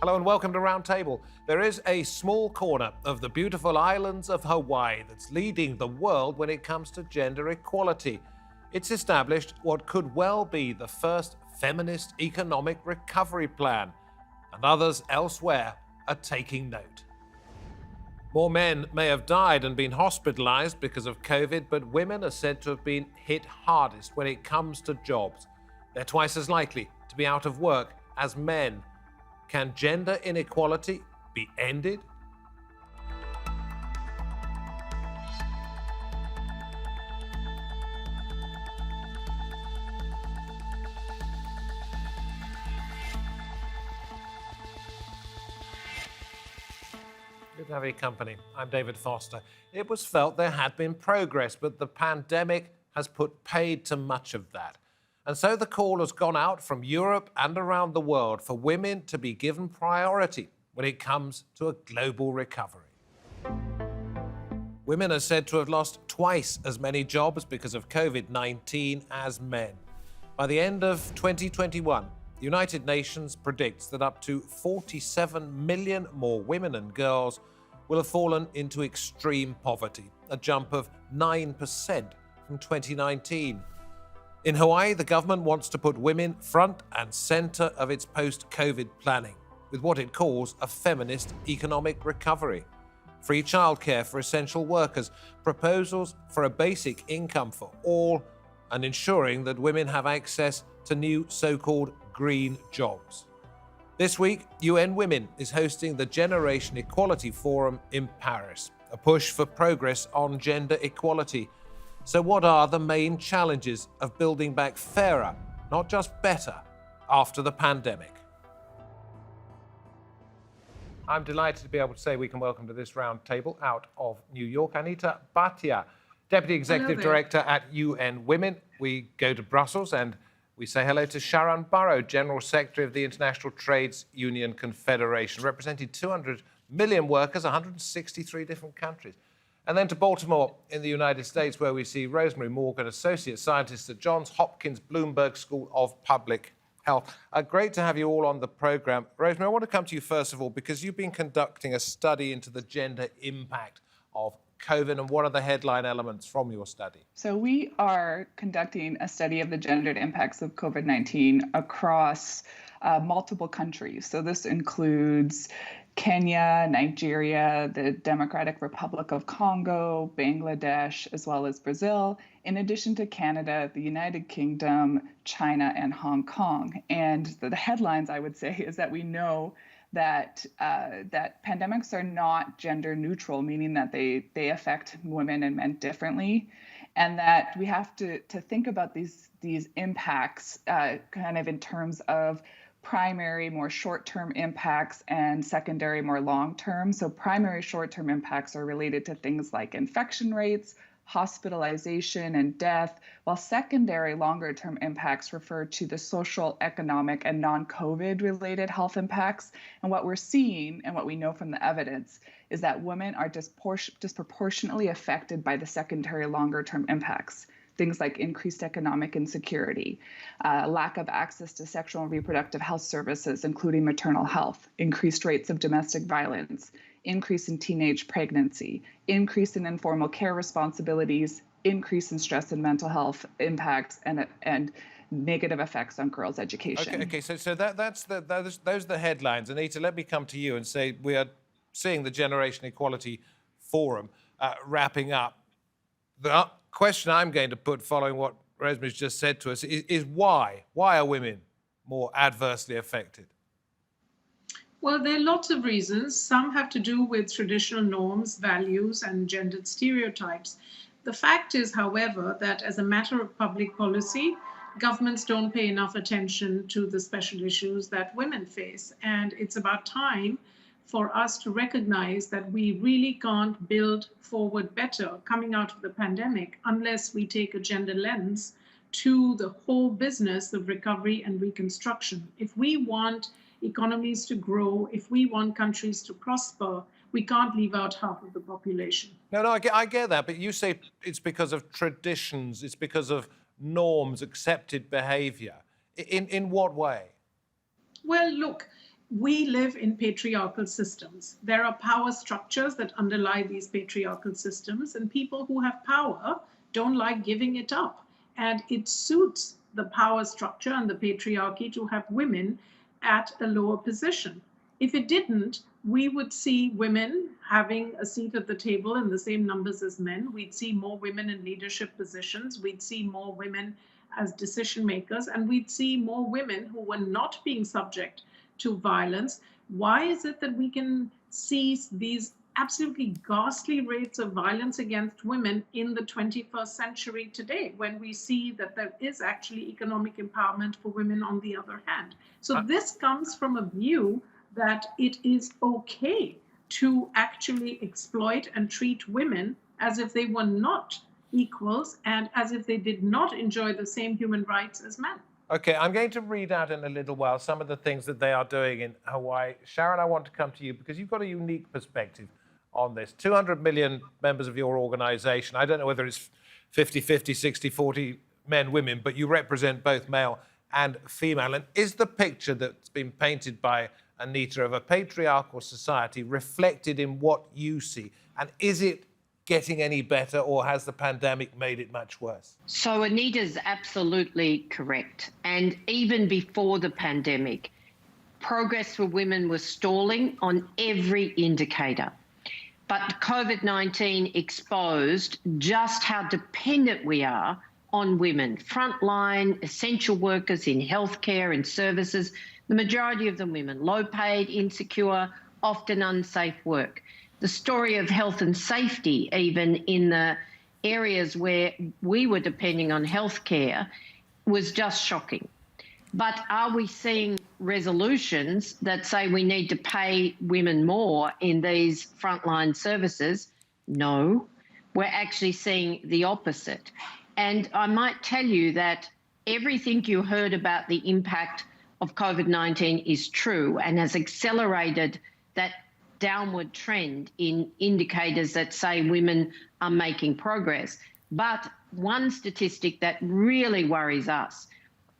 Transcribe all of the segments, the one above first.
Hello and welcome to Roundtable. There is a small corner of the beautiful islands of Hawaii that's leading the world when it comes to gender equality. It's established what could well be the first feminist economic recovery plan, and others elsewhere are taking note. More men may have died and been hospitalized because of COVID, but women are said to have been hit hardest when it comes to jobs. They're twice as likely to be out of work as men. Can gender inequality be ended? Good to have your company. I'm David Foster. It was felt there had been progress, but the pandemic has put paid to much of that. And so the call has gone out from Europe and around the world for women to be given priority when it comes to a global recovery. Women are said to have lost twice as many jobs because of COVID-19 as men. By the end of 2021, the United Nations predicts that up to 47 million more women and girls will have fallen into extreme poverty, a jump of 9% from 2019. In Hawaii, the government wants to put women front and center of its post-COVID planning with what it calls a feminist economic recovery. Free childcare for essential workers, proposals for a basic income for all, and ensuring that women have access to new so-called green jobs. This week, UN Women is hosting the Generation Equality Forum in Paris, a push for progress on gender equality. So what are the main challenges of building back fairer, not just better, after the pandemic? I'm delighted to be able to say we can welcome to this round table out of New York, Anita Bhatia, Deputy Executive Director at UN Women. We go to Brussels and we say hello to Sharan Burrow, General Secretary of the International Trades Union Confederation, representing 200 million workers, 163 different countries. And then to Baltimore in the United States, where we see Rosemary Morgan, Associate Scientist at Johns Hopkins Bloomberg School of Public Health. Great to have you all on the program. Rosemary, I want to come to you first of all, because you've been conducting a study into the gender impact of COVID, and what are the headline elements from your study? So we are conducting a study of the gendered impacts of COVID-19 across multiple countries. So this includes Kenya, Nigeria, the Democratic Republic of Congo, Bangladesh, as well as Brazil, in addition to Canada, the United Kingdom, China, and Hong Kong. And the headlines, I would say, is that we know that pandemics are not gender neutral, meaning that they affect women and men differently, and that we have to think about these impacts kind of in terms of primary, more short-term impacts and secondary, more long-term. So primary short-term impacts are related to things like infection rates, hospitalization, and death, while secondary longer-term impacts refer to the social, economic, and non-COVID related health impacts. And what we're seeing and what we know from the evidence is that women are disproportionately affected by the secondary longer-term impacts. Things like increased economic insecurity, lack of access to sexual and reproductive health services, including maternal health, increased rates of domestic violence, increase in teenage pregnancy, increase in informal care responsibilities, increase in stress and mental health impacts, and negative effects on girls' education. Okay. So those are the headlines. Anita, let me come to you and say we are seeing the Generation Equality Forum wrapping up. The question I'm going to put following what Rosemary's just said to us is why? Why are women more adversely affected? Well, there are lots of reasons. Some have to do with traditional norms, values, and gendered stereotypes. The fact is, however, that as a matter of public policy, governments don't pay enough attention to the special issues that women face. And it's about time for us to recognize that we really can't build forward better coming out of the pandemic unless we take a gender lens to the whole business of recovery and reconstruction. If we want economies to grow, if we want countries to prosper, we can't leave out half of the population. No, I get that, but you say it's because of traditions, it's because of norms, accepted behavior. In what way? Well, look, we live in patriarchal systems. There are power structures that underlie these patriarchal systems, and people who have power don't like giving it up. And it suits the power structure and the patriarchy to have women at a lower position. If it didn't, we would see women having a seat at the table in the same numbers as men. We'd see more women in leadership positions. We'd see more women as decision makers, and we'd see more women who were not being subject to violence. Why is it that we can see these absolutely ghastly rates of violence against women in the 21st century today, when we see that there is actually economic empowerment for women on the other hand? So this comes from a view that it is okay to actually exploit and treat women as if they were not equals and as if they did not enjoy the same human rights as men. Okay, I'm going to read out in a little while some of the things that they are doing in Hawaii. Sharan, I want to come to you because you've got a unique perspective on this. 200 million members of your organization. I don't know whether it's 50-50, 60-40 men, women, but you represent both male and female. And is the picture that's been painted by Anita of a patriarchal society reflected in what you see? And is it getting any better, or has the pandemic made it much worse? So Anita's absolutely correct. And even before the pandemic, progress for women was stalling on every indicator. But COVID-19 exposed just how dependent we are on women, frontline, essential workers in healthcare and services, the majority of them women, low paid, insecure, often unsafe work. The story of health and safety, even in the areas where we were depending on healthcare, was just shocking. But are we seeing resolutions that say we need to pay women more in these frontline services? No, we're actually seeing the opposite. And I might tell you that everything you heard about the impact of COVID-19 is true and has accelerated that downward trend in indicators that say women are making progress. But one statistic that really worries us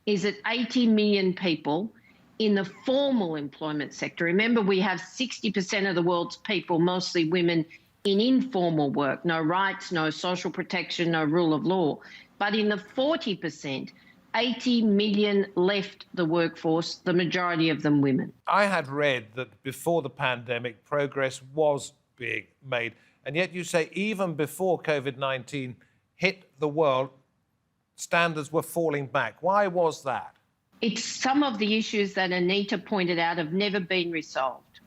is that 80 million people in the formal employment sector, remember we have 60% of the world's people, mostly women, in informal work, no rights, no social protection, no rule of law. But in the 40%, 80 million left the workforce, the majority of them women. I had read that before the pandemic, progress was being made. And yet you say even before COVID-19 hit the world, standards were falling back. Why was that? It's some of the issues that Anita pointed out have never been resolved.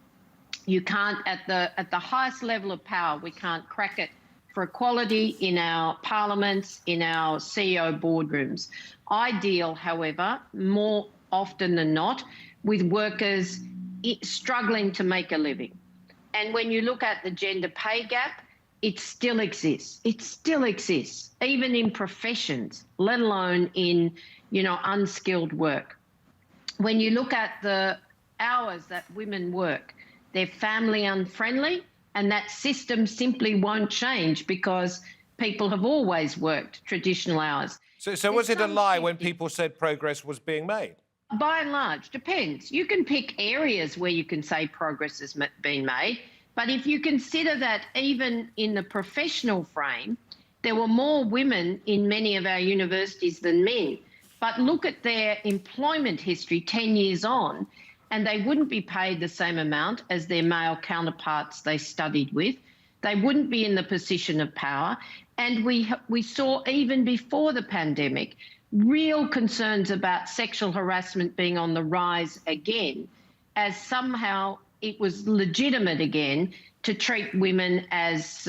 You can't, at the highest level of power, we can't crack it for equality in our parliaments, in our CEO boardrooms. I deal, however, more often than not, with workers struggling to make a living. And when you look at the gender pay gap, it still exists. It still exists, even in professions, let alone in, unskilled work. When you look at the hours that women work, they're family unfriendly, and that system simply won't change because people have always worked traditional hours. So was it a lie when people said progress was being made? By and large, depends. You can pick areas where you can say progress has been made, but if you consider that even in the professional frame, there were more women in many of our universities than men. But look at their employment history 10 years on, and they wouldn't be paid the same amount as their male counterparts they studied with. They wouldn't be in the position of power. And we saw even before the pandemic real concerns about sexual harassment being on the rise again, as somehow it was legitimate again to treat women as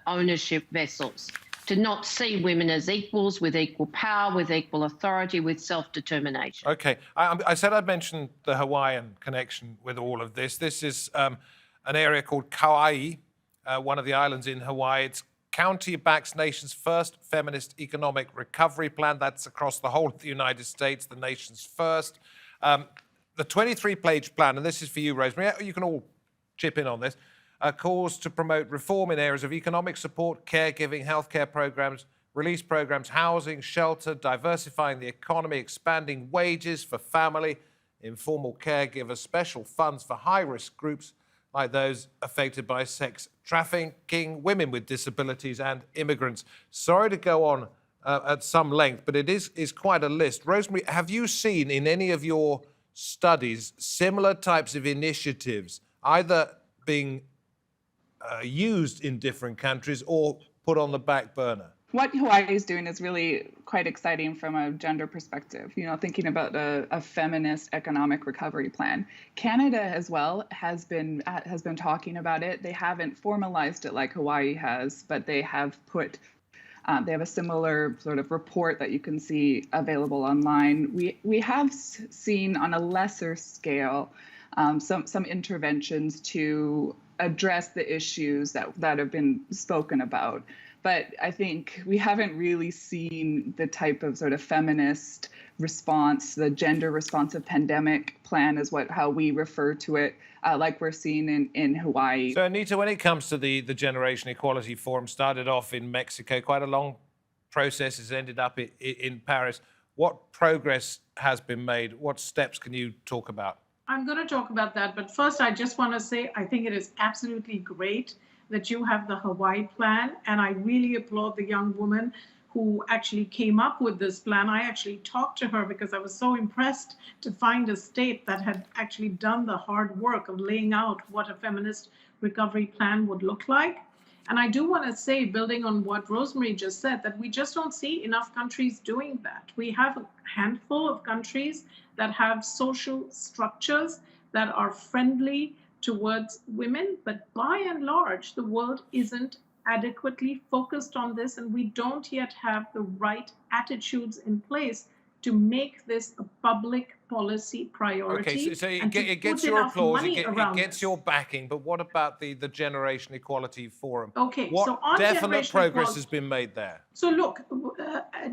ownership vessels, to not see women as equals with equal power, with equal authority, with self-determination. Okay. I said I'd mention the Hawaiian connection with all of this. This is an area called Kauai, one of the islands in Hawaii. It's county backs nation's first feminist economic recovery plan. That's across the whole of the United States, the nation's first. The 23-page plan, and this is for you, Rosemary, you can all chip in on this, calls to promote reform in areas of economic support, caregiving, healthcare programs, release programs, housing, shelter, diversifying the economy, expanding wages for family, informal caregivers, special funds for high-risk groups like those affected by sex trafficking, women with disabilities and immigrants. Sorry to go on at some length, but it is quite a list. Rosemary, have you seen in any of your studies similar types of initiatives either being used in different countries or put on the back burner? What Hawaii is doing is really quite exciting from a gender perspective, thinking about a feminist economic recovery plan. Canada as well has been talking about it. They haven't formalized it like Hawaii has, but they have they have a similar sort of report that you can see available online. We have seen on a lesser scale some interventions to address the issues that have been spoken about. But I think we haven't really seen the type of sort of feminist response, the gender responsive pandemic plan is how we refer to it, like we're seeing in Hawaii. So Anita, when it comes to the Generation Equality Forum, started off in Mexico, quite a long process, has ended up in Paris. What progress has been made? What steps can you talk about? I'm going to talk about that, but first I just want to say I think it is absolutely great that you have the Hawaii plan, and I really applaud the young woman who actually came up with this plan. I actually talked to her because I was so impressed to find a state that had actually done the hard work of laying out what a feminist recovery plan would look like. And I do want to say, building on what Rosemary just said, that we just don't see enough countries doing that. We have a handful of countries that have social structures that are friendly towards women, but by and large, the world isn't adequately focused on this, and we don't yet have the right attitudes in place to make this a public policy priority. Okay, so it gets your applause, it gets your backing, but what about the Generation Equality Forum? Okay, what so on definite progress has been made there? So look,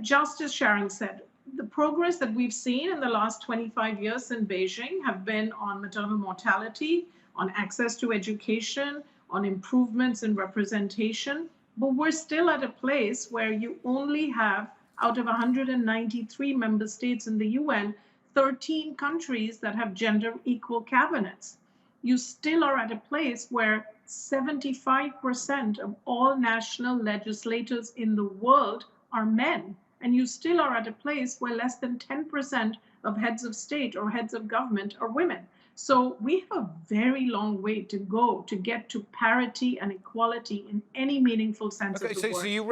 just as Sharon said, the progress that we've seen in the last 25 years in Beijing have been on maternal mortality, on access to education, on improvements in representation, but we're still at a place where you only have, out of 193 member states in the UN, 13 countries that have gender equal cabinets. You still are at a place where 75% of all national legislators in the world are men, and you still are at a place where less than 10% of heads of state or heads of government are women. So we have a very long way to go to get to parity and equality in any meaningful sense of the word. So you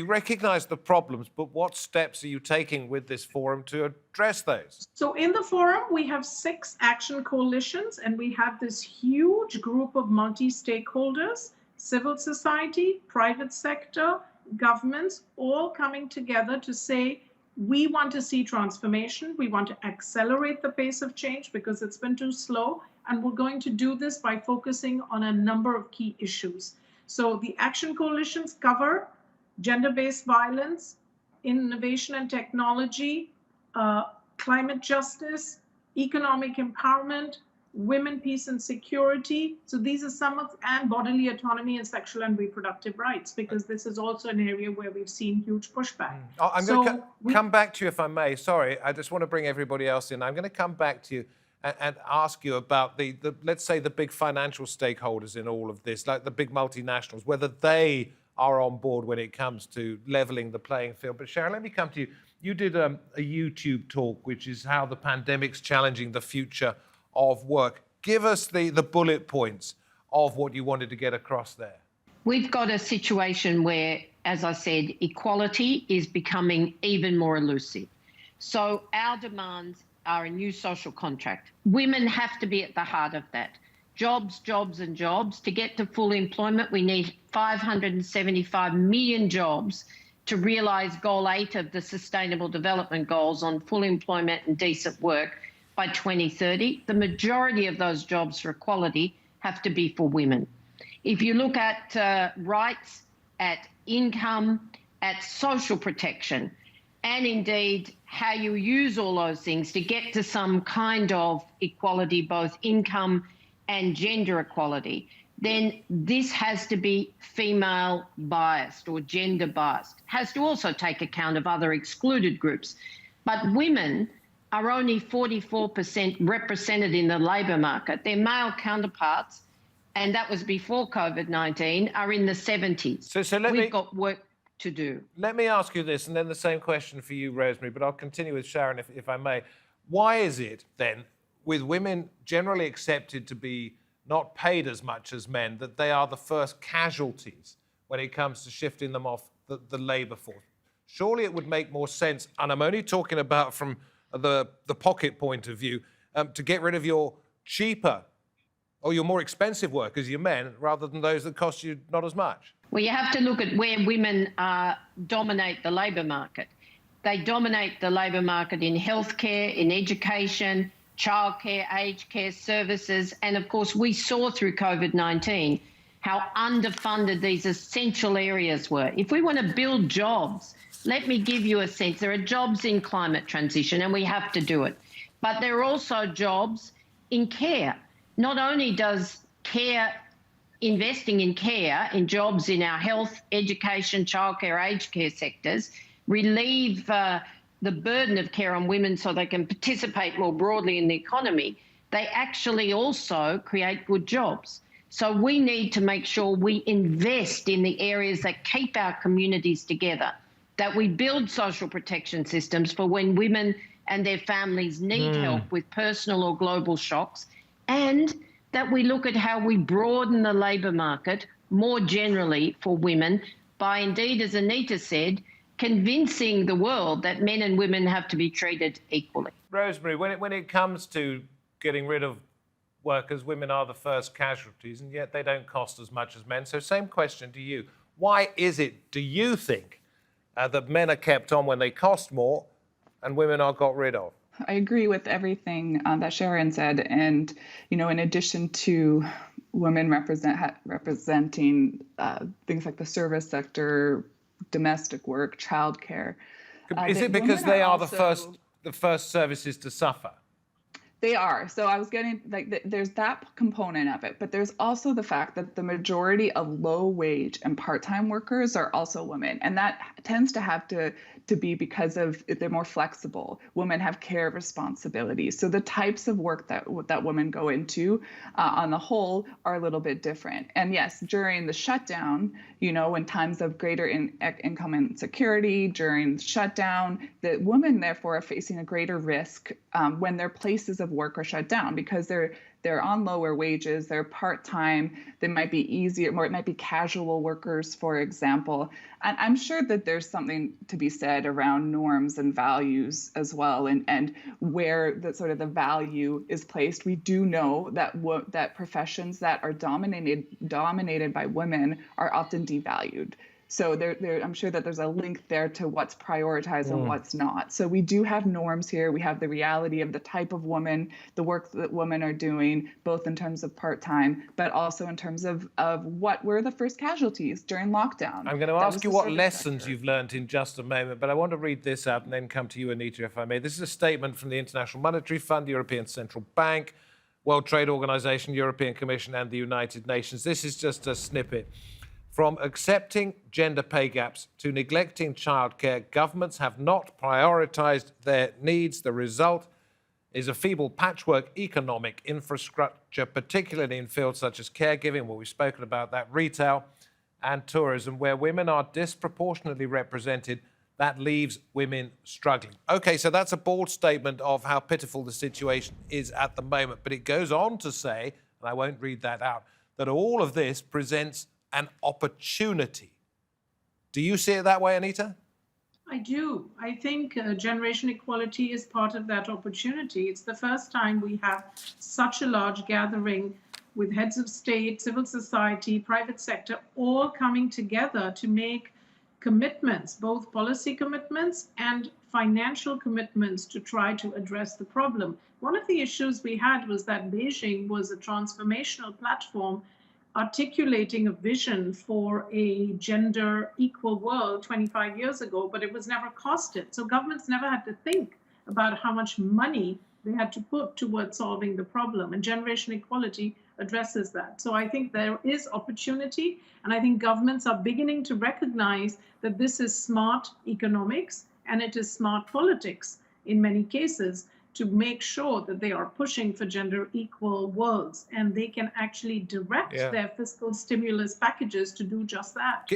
recognize the problems, but what steps are you taking with this forum to address those? So in the forum, we have 6 action coalitions, and we have this huge group of multi-stakeholders, civil society, private sector, governments, all coming together to say, we want to see transformation. We want to accelerate the pace of change because it's been too slow. And we're going to do this by focusing on a number of key issues. So the action coalitions cover gender-based violence, innovation and technology, climate justice, economic empowerment, women, peace and security. So these are some of, and bodily autonomy and sexual and reproductive rights, because this is also an area where we've seen huge pushback. I'm going to come back to you if I may. Sorry, I just want to bring everybody else in. I'm going to come back to you and ask you about the let's say the big financial stakeholders in all of this, like the big multinationals, whether they are on board when it comes to leveling the playing field. But Sharon, let me come to you. You did a YouTube talk, which is how the pandemic's challenging the future of work. Give us the bullet points of what you wanted to get across there. We've got a situation where, as I said, equality is becoming even more elusive. So our demands are a new social contract. Women have to be at the heart of that. Jobs, jobs and jobs. To get to full employment, we need 575 million jobs to realise Goal 8 of the Sustainable Development Goals on full employment and decent work by 2030. The majority of those jobs for equality have to be for women. If you look at rights, at income, at social protection, and indeed how you use all those things to get to some kind of equality, both income and gender equality, then this has to be female biased or gender biased. It has to also take account of other excluded groups. But women are only 44% represented in the labour market. Their male counterparts, and that was before COVID-19, are in the 70s. So we've got work to do. Let me ask you this, and then the same question for you, Rosemary, but I'll continue with Sharon, if I may. Why is it, then, with women generally accepted to be not paid as much as men, that they are the first casualties when it comes to shifting them off the labour force? Surely it would make more sense, and I'm only talking about from the pocket point of view, to get rid of your cheaper or your more expensive workers, your men, rather than those that cost you not as much. Well, you have to look at where women dominate the labour market. They dominate the labour market in healthcare, in education, childcare, aged care services, and of course we saw through COVID-19 how underfunded these essential areas were. If we want to build jobs, let me give you a sense. There are jobs in climate transition, and we have to do it. But there are also jobs in care. Not only does investing in care, in jobs in our health, education, childcare, aged care sectors, relieve the burden of care on women so they can participate more broadly in the economy, they actually also create good jobs. So we need to make sure we invest in the areas that keep our communities together, that we build social protection systems for when women and their families need help with personal or global shocks, and that we look at how we broaden the labour market more generally for women by, indeed, as Anita said, convincing the world that men and women have to be treated equally. Rosemary, when it comes to getting rid of workers, women are the first casualties, and yet they don't cost as much as men. So same question to you. Why is it, do you think, that men are kept on when they cost more and women are got rid of? I agree with everything that Sharon said. And, in addition to women representing things like the service sector, domestic work, childcare. Is it because they are the first services to suffer? They are. So I was getting there's that component of it, but there's also the fact that the majority of low wage and part-time workers are also women. And that tends to have to be because of they're more flexible. Women have care responsibilities. So the types of work that women go into on the whole are a little bit different. And yes, during the shutdown, in times of greater income insecurity, during the shutdown, the women therefore are facing a greater risk when their places of work are shut down because they're on lower wages, they're part-time, they might be easier, or it might be casual workers, for example. And I'm sure that there's something to be said around norms and values as well, and where the sort of the value is placed. We do know that professions that are dominated by women are often devalued. So I'm sure that there's a link there to what's prioritized and what's not. So we do have norms here. We have the reality of the type of woman, the work that women are doing, both in terms of part-time, but also in terms of what were the first casualties during lockdown. I'm going to ask you what lessons you've learned in just a moment, but I want to read this out and then come to you, Anita, if I may. This is a statement from the International Monetary Fund, the European Central Bank, World Trade Organization, European Commission, and the United Nations. This is just a snippet. From accepting gender pay gaps to neglecting childcare, governments have not prioritised their needs. The result is a feeble patchwork economic infrastructure, particularly in fields such as caregiving, where we've spoken about that, retail and tourism, where women are disproportionately represented. That leaves women struggling. OK, so that's a bold statement of how pitiful the situation is at the moment. But it goes on to say, and I won't read that out, that all of this presents an opportunity. Do you see it that way, Anita? I do. I think generation equality is part of that opportunity. It's the first time we have such a large gathering with heads of state, civil society, private sector, all coming together to make commitments, both policy commitments and financial commitments to try to address the problem. One of the issues we had was that Beijing was a transformational platform articulating a vision for a gender equal world 25 years ago, but it was never costed. So governments never had to think about how much money they had to put towards solving the problem. And generation equality addresses that. So I think there is opportunity, and I think governments are beginning to recognize that this is smart economics and it is smart politics in many cases. to make sure that they are pushing for gender equal worlds, and they can actually direct their fiscal stimulus packages to do just that.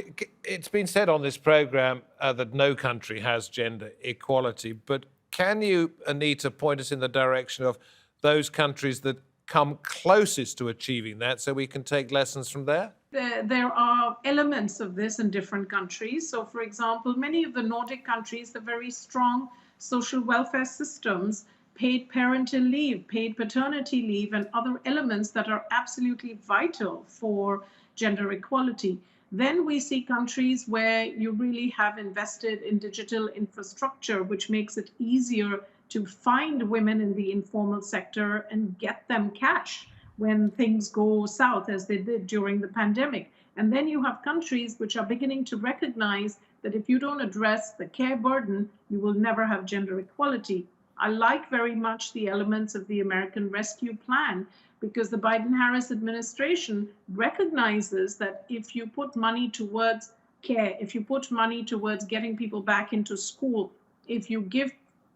It's been said on this program that no country has gender equality, but can you, Anita, point us in the direction of those countries that come closest to achieving that so we can take lessons from there? There are elements of this in different countries. So, for example, many of the Nordic countries have very strong social welfare systems, paid parental leave, paid paternity leave, and other elements that are absolutely vital for gender equality. Then we see countries where you really have invested in digital infrastructure, which makes it easier to find women in the informal sector and get them cash when things go south, as they did during the pandemic. And then you have countries which are beginning to recognize that if you don't address the care burden, you will never have gender equality. I like very much the elements of the American Rescue Plan, because the Biden-Harris administration recognizes that if you put money towards care, if you put money towards getting people back into school, if you give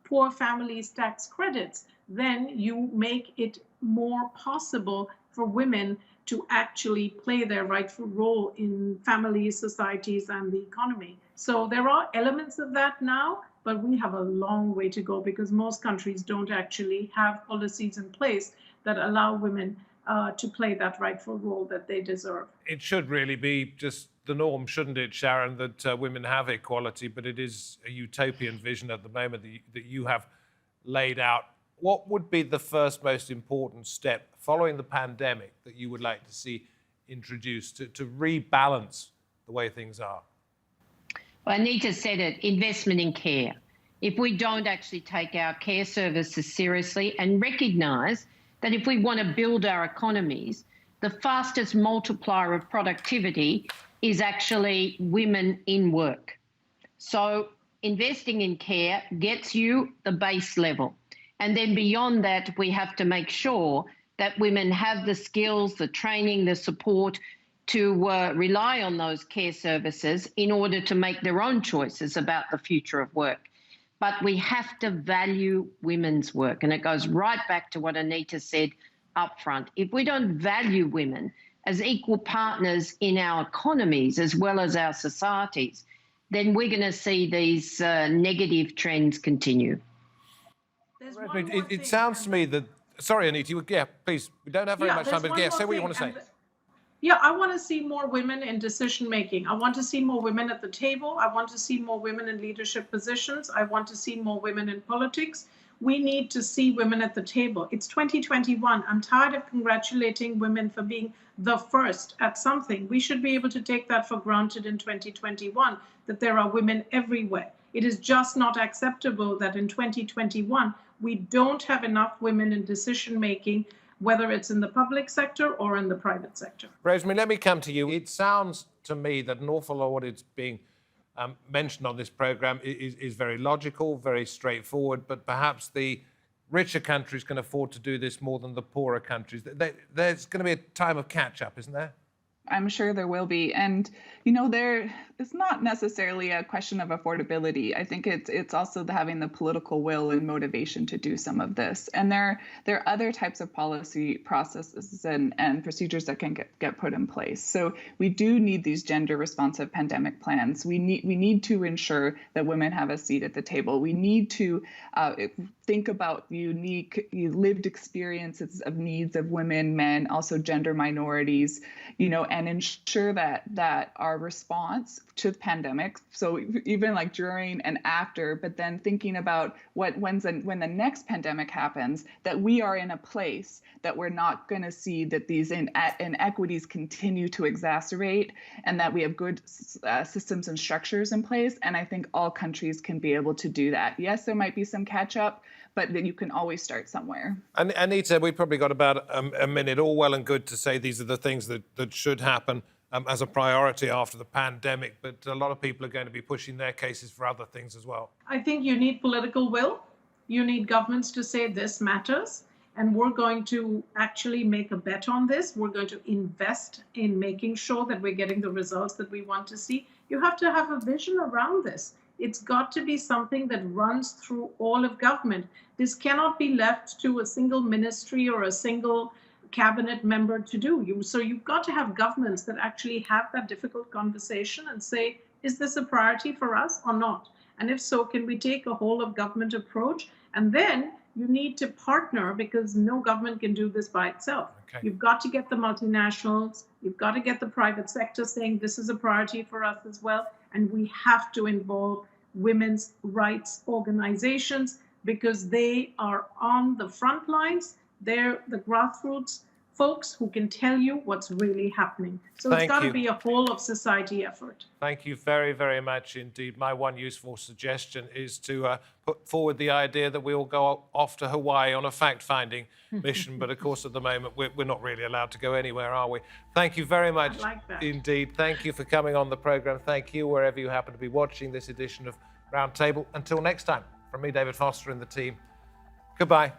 poor families tax credits, then you make it more possible for women to actually play their rightful role in families, societies, and the economy. So there are elements of that now, but we have a long way to go because most countries don't actually have policies in place that allow women to play that rightful role that they deserve. It should really be just the norm, shouldn't it, Sharon, that women have equality, but it is a utopian vision at the moment that you have laid out. What would be the first most important step following the pandemic that you would like to see introduced to rebalance the way things are? Well, Anita said it, investment in care. If we don't actually take our care services seriously and recognise that if we want to build our economies, the fastest multiplier of productivity is actually women in work. So investing in care gets you the base level. And then beyond that, we have to make sure that women have the skills, the training, the support to rely on those care services in order to make their own choices about the future of work. But we have to value women's work. And it goes right back to what Anita said up front. If we don't value women as equal partners in our economies as well as our societies, then we're going to see these negative trends continue. It sounds to me that, sorry, Anita, please, we don't have very much time, but say what you want to say. I want to see more women in decision making. I want to see more women at the table. I want to see more women in leadership positions. I want to see more women in politics. We need to see women at the table. It's 2021. I'm tired of congratulating women for being the first at something. We should be able to take that for granted in 2021, that there are women everywhere. It is just not acceptable that in 2021, we don't have enough women in decision making, whether it's in the public sector or in the private sector. Rosemary, let me come to you. It sounds to me that an awful lot of what is being mentioned on this program is very logical, very straightforward, but perhaps the richer countries can afford to do this more than the poorer countries. There's going to be a time of catch-up, isn't there? I'm sure there will be. And, it's not necessarily a question of affordability. I think it's also having the political will and motivation to do some of this. And there are other types of policy processes and procedures that can get put in place. So we do need these gender responsive pandemic plans. We need to ensure that women have a seat at the table. We need to think about unique lived experiences of needs of women, men, also gender minorities, and ensure that our response to the pandemic, so even like during and after, but then thinking about when the next pandemic happens, that we are in a place that we're not going to see that these inequities continue to exacerbate, and that we have good systems and structures in place. And I think all countries can be able to do that. Yes, there might be some catch up, but then you can always start somewhere. And Anita, we've probably got about a minute. All well and good to say these are the things that should happen as a priority after the pandemic, but a lot of people are going to be pushing their cases for other things as well. I think you need political will. You need governments to say this matters, and we're going to actually make a bet on this. We're going to invest in making sure that we're getting the results that we want to see. You have to have a vision around this. It's got to be something that runs through all of government. This cannot be left to a single ministry or a single cabinet member to do. So you've got to have governments that actually have that difficult conversation and say, is this a priority for us or not? And if so, can we take a whole of government approach? And then you need to partner, because no government can do this by itself. Okay. You've got to get the multinationals, you've got to get the private sector saying this is a priority for us as well. And we have to involve women's rights organizations, because they are on the front lines. They're the grassroots folks who can tell you what's really happening. So it's got to be a whole of society effort. Thank you very, very much indeed. My one useful suggestion is to put forward the idea that we all go off to Hawaii on a fact-finding mission. But of course, at the moment, we're not really allowed to go anywhere, are we? Thank you very much indeed. Thank you for coming on the programme. Thank you, wherever you happen to be watching this edition of Roundtable. Until next time, from me, David Foster, and the team, goodbye.